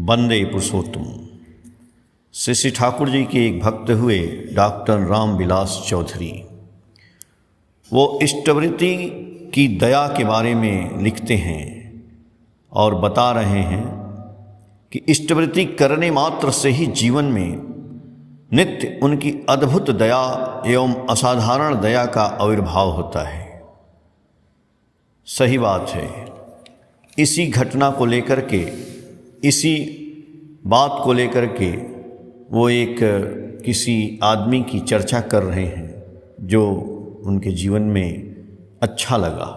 वंदे पुरुषोत्तम। श्री ठाकुर जी के एक भक्त हुए डॉक्टर रामविलास चौधरी। वो इष्टवृत्ति की दया के बारे में लिखते हैं और बता रहे हैं कि इष्टवृत्ति करने मात्र से ही जीवन में नित्य उनकी अद्भुत दया एवं असाधारण दया का आविर्भाव होता है। सही बात है। इसी घटना को लेकर के, इसी बात को लेकर के वो एक किसी आदमी की चर्चा कर रहे हैं जो उनके जीवन में अच्छा लगा।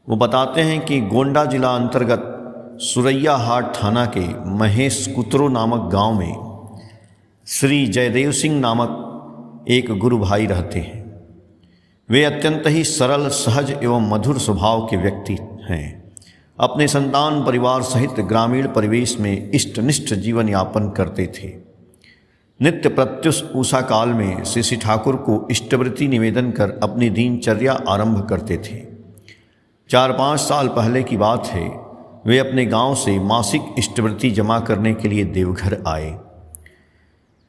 वो बताते हैं कि गोंडा जिला अंतर्गत सुरैया हाट थाना के महेश कुतरो नामक गांव में श्री जयदेव सिंह नामक एक गुरु भाई रहते हैं। वे अत्यंत ही सरल, सहज एवं मधुर स्वभाव के व्यक्ति हैं। अपने संतान परिवार सहित ग्रामीण परिवेश में इष्टनिष्ठ जीवन यापन करते थे। नित्य प्रत्युष उषा काल में श्री ठाकुर को इष्टवृत्ति निवेदन कर अपनी दिनचर्या आरंभ करते थे। 4-5 साल पहले की बात है। वे अपने गांव से मासिक इष्टवृत्ति जमा करने के लिए देवघर आए।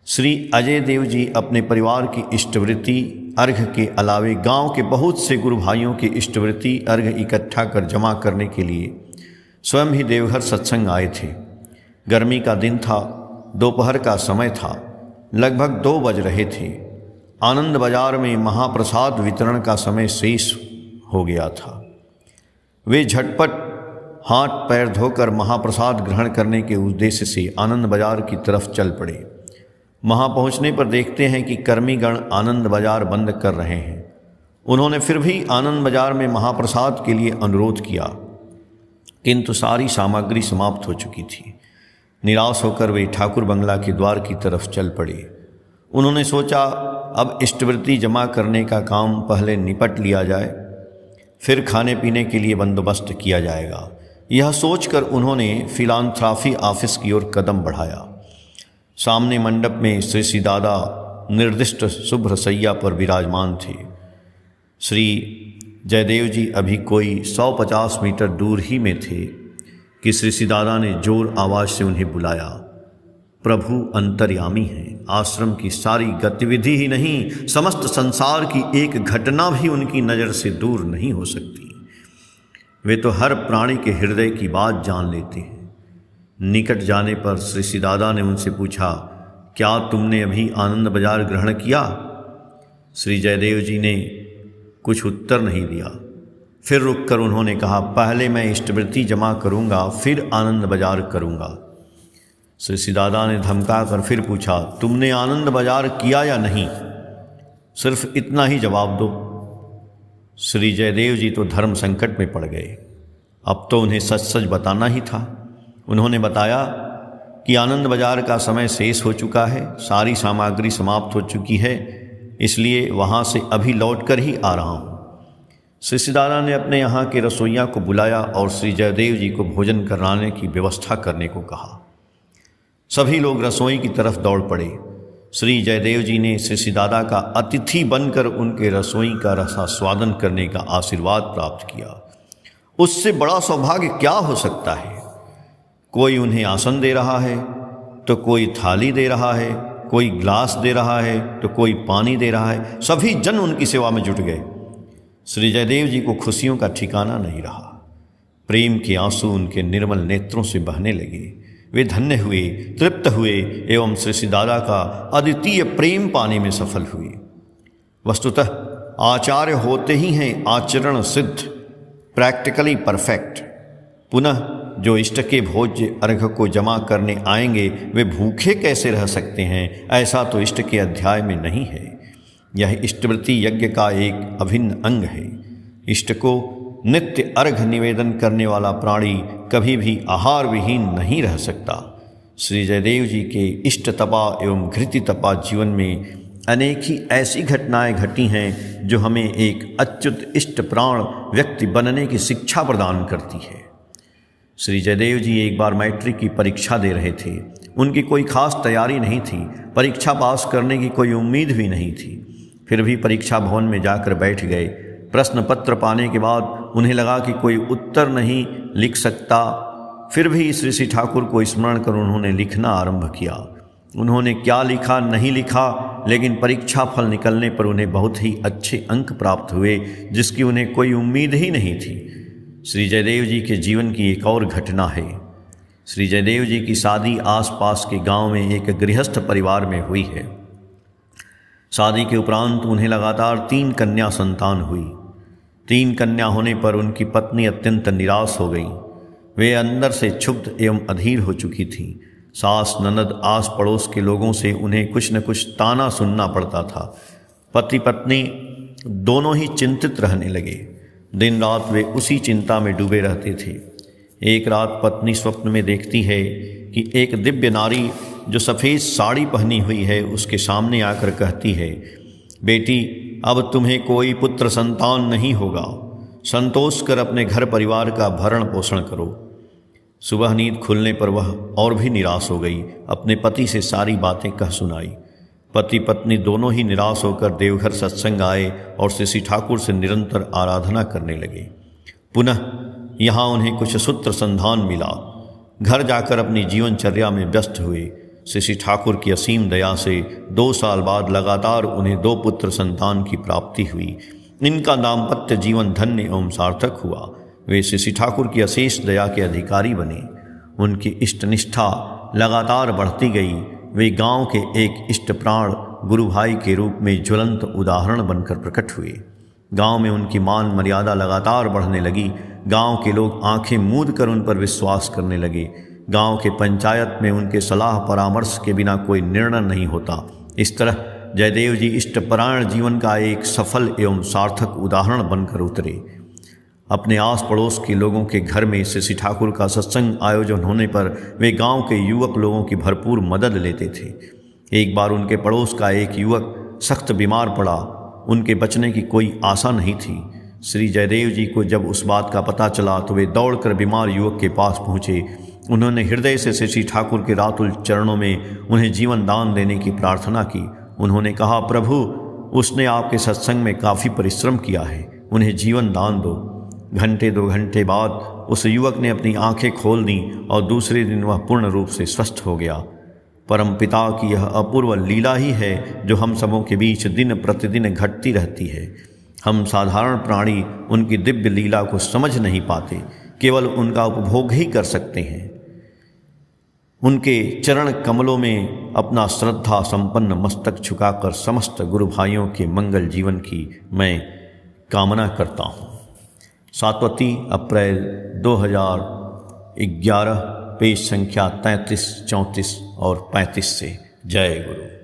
श्री अजय देव जी अपने परिवार की इष्टवृत्ति अर्घ के अलावे गांव के बहुत से गुरु भाइयों की इष्टवृत्ति अर्घ इकट्ठा कर जमा करने के लिए स्वयं ही देवघर सत्संग आए थे। गर्मी का दिन था, दोपहर का समय था, लगभग 2 बज रहे थे। आनंद बाजार में महाप्रसाद वितरण का समय शेष हो गया था। वे झटपट हाथ पैर धोकर महाप्रसाद ग्रहण करने के उद्देश्य से आनंद बाजार की तरफ चल पड़े। वहाँ पहुँचने पर देखते हैं कि कर्मीगण आनंद बाजार बंद कर रहे हैं। उन्होंने फिर भी आनंद बाजार में महाप्रसाद के लिए अनुरोध किया, किंतु सारी सामग्री समाप्त हो चुकी थी। निराश होकर वे ठाकुर बंगला के द्वार की तरफ चल पड़े। उन्होंने सोचा अब इष्टवृत्ति जमा करने का काम पहले निपट लिया जाए, फिर खाने पीने के लिए बंदोबस्त किया जाएगा। यह सोचकर उन्होंने फिलांथ्रॉफी ऑफिस की ओर कदम बढ़ाया। सामने मंडप में श्री दादा निर्दिष्ट शुभ्र सैया पर विराजमान थे। श्री जयदेव जी अभी कोई 150 मीटर दूर ही में थे कि श्री दादा ने जोर आवाज़ से उन्हें बुलाया। प्रभु अंतर्यामी हैं। आश्रम की सारी गतिविधि ही नहीं, समस्त संसार की एक घटना भी उनकी नज़र से दूर नहीं हो सकती। वे तो हर प्राणी के हृदय की बात जान लेते हैं। निकट जाने पर श्री दादा ने उनसे पूछा, क्या तुमने अभी आनंद बाजार ग्रहण किया? श्री जयदेव जी ने कुछ उत्तर नहीं दिया। फिर रुककर उन्होंने कहा, पहले मैं इष्टवृत्ति जमा करूंगा, फिर आनंद बाजार करूंगा। श्री दादा ने धमका कर फिर पूछा, तुमने आनंद बाजार किया या नहीं? सिर्फ इतना ही जवाब दो। श्री जयदेव जी तो धर्म संकट में पड़ गए। अब तो उन्हें सच सच बताना ही था। उन्होंने बताया कि आनंद बाजार का समय शेष हो चुका है, सारी सामग्री समाप्त हो चुकी है, इसलिए वहाँ से अभी लौट कर ही आ रहा हूँ। श्री दादा ने अपने यहाँ के रसोइया को बुलाया और श्री जयदेव जी को भोजन कराने की व्यवस्था करने को कहा। सभी लोग रसोई की तरफ दौड़ पड़े। श्री जयदेव जी ने श्री दादा का अतिथि बनकर उनके रसोई का रसास्वादन करने का आशीर्वाद प्राप्त किया। उससे बड़ा सौभाग्य क्या हो सकता है? कोई उन्हें आसन दे रहा है तो कोई थाली दे रहा है, कोई ग्लास दे रहा है तो कोई पानी दे रहा है। सभी जन उनकी सेवा में जुट गए। श्री जयदेव जी को खुशियों का ठिकाना नहीं रहा। प्रेम के आंसू उनके निर्मल नेत्रों से बहने लगे। वे धन्य हुए, तृप्त हुए एवं श्री दादा का अद्वितीय प्रेम पाने में सफल हुए। वस्तुतः आचार्य होते ही हैं आचरण सिद्ध, प्रैक्टिकली परफेक्ट। पुनः जो इष्ट के भोज्य अर्घ को जमा करने आएंगे वे भूखे कैसे रह सकते हैं? ऐसा तो इष्ट के अध्याय में नहीं है। यह इष्टवृत्ति यज्ञ का एक अभिन्न अंग है। इष्ट को नित्य अर्घ निवेदन करने वाला प्राणी कभी भी आहार विहीन नहीं रह सकता। श्री जयदेव जी के इष्ट तपा एवं घृति तपा जीवन में अनेक ही ऐसी घटनाएं घटी हैं जो हमें एक अच्युत इष्ट प्राण व्यक्ति बनने की शिक्षा प्रदान करती है। श्री जयदेव जी एक बार मैट्रिक की परीक्षा दे रहे थे। उनकी कोई खास तैयारी नहीं थी, परीक्षा पास करने की कोई उम्मीद भी नहीं थी। फिर भी परीक्षा भवन में जाकर बैठ गए। प्रश्न पत्र पाने के बाद उन्हें लगा कि कोई उत्तर नहीं लिख सकता, फिर भी श्री श्री ठाकुर को स्मरण कर उन्होंने लिखना आरंभ किया। उन्होंने क्या लिखा नहीं लिखा, लेकिन परीक्षा फल निकलने पर उन्हें बहुत ही अच्छे अंक प्राप्त हुए, जिसकी उन्हें कोई उम्मीद ही नहीं थी। श्री जयदेव जी के जीवन की एक और घटना है। श्री जयदेव जी की शादी आसपास के गांव में एक गृहस्थ परिवार में हुई है। शादी के उपरांत उन्हें लगातार 3 कन्या संतान हुई। 3 कन्या होने पर उनकी पत्नी अत्यंत निराश हो गई। वे अंदर से क्षुब्ध एवं अधीर हो चुकी थीं। सास ननद आस पड़ोस के लोगों से उन्हें कुछ न कुछ ताना सुनना पड़ता था। पति पत्नी दोनों ही चिंतित रहने लगे। दिन रात वे उसी चिंता में डूबे रहते थे। एक रात पत्नी स्वप्न में देखती है कि एक दिव्य नारी जो सफ़ेद साड़ी पहनी हुई है उसके सामने आकर कहती है, बेटी अब तुम्हें कोई पुत्र संतान नहीं होगा, संतोष कर अपने घर परिवार का भरण पोषण करो। सुबह नींद खुलने पर वह और भी निराश हो गई। अपने पति से सारी बातें कह सुनाई। पति पत्नी दोनों ही निराश होकर देवघर सत्संग आए और श्री ठाकुर से निरंतर आराधना करने लगे। पुनः यहाँ उन्हें कुछ सूत्र संधान मिला। घर जाकर अपनी जीवनचर्या में व्यस्त हुए। श्री ठाकुर की असीम दया से 2 साल बाद लगातार उन्हें 2 पुत्र संतान की प्राप्ति हुई। इनका दाम्पत्य जीवन धन्य एवं सार्थक हुआ। वे श्री ठाकुर की अशेष दया के अधिकारी बने। उनकी इष्टनिष्ठा लगातार बढ़ती गई। वे गांव के एक इष्ट प्राण गुरु भाई के रूप में ज्वलंत उदाहरण बनकर प्रकट हुए। गांव में उनकी मान मर्यादा लगातार बढ़ने लगी। गांव के लोग आंखें मूंद कर उन पर विश्वास करने लगे। गांव के पंचायत में उनके सलाह परामर्श के बिना कोई निर्णय नहीं होता। इस तरह जयदेव जी इष्टपरायण जीवन का एक सफल एवं सार्थक उदाहरण बनकर उतरे। अपने आस पड़ोस के लोगों के घर में श्री ठाकुर का सत्संग आयोजन होने पर वे गांव के युवक लोगों की भरपूर मदद लेते थे। एक बार उनके पड़ोस का एक युवक सख्त बीमार पड़ा। उनके बचने की कोई आशा नहीं थी। श्री जयदेव जी को जब उस बात का पता चला तो वे दौड़कर बीमार युवक के पास पहुँचे। उन्होंने हृदय से श्री ठाकुर के रातुल चरणों में उन्हें जीवन दान देने की प्रार्थना की। उन्होंने कहा, प्रभु उसने आपके सत्संग में काफ़ी परिश्रम किया है, उन्हें जीवन दान दो। घंटे 2 घंटे बाद उस युवक ने अपनी आंखें खोल दी और दूसरे दिन वह पूर्ण रूप से स्वस्थ हो गया। परम पिता की यह अपूर्व लीला ही है जो हम सबों के बीच दिन प्रतिदिन घटती रहती है। हम साधारण प्राणी उनकी दिव्य लीला को समझ नहीं पाते, केवल उनका उपभोग ही कर सकते हैं। उनके चरण कमलों में अपना श्रद्धा संपन्न मस्तक झुकाकर समस्त गुरु भाइयों के मंगल जीवन की मैं कामना करता हूँ। सातवती अप्रैल 2011, पेज संख्या 33, 34 और 35 से। जय गुरु।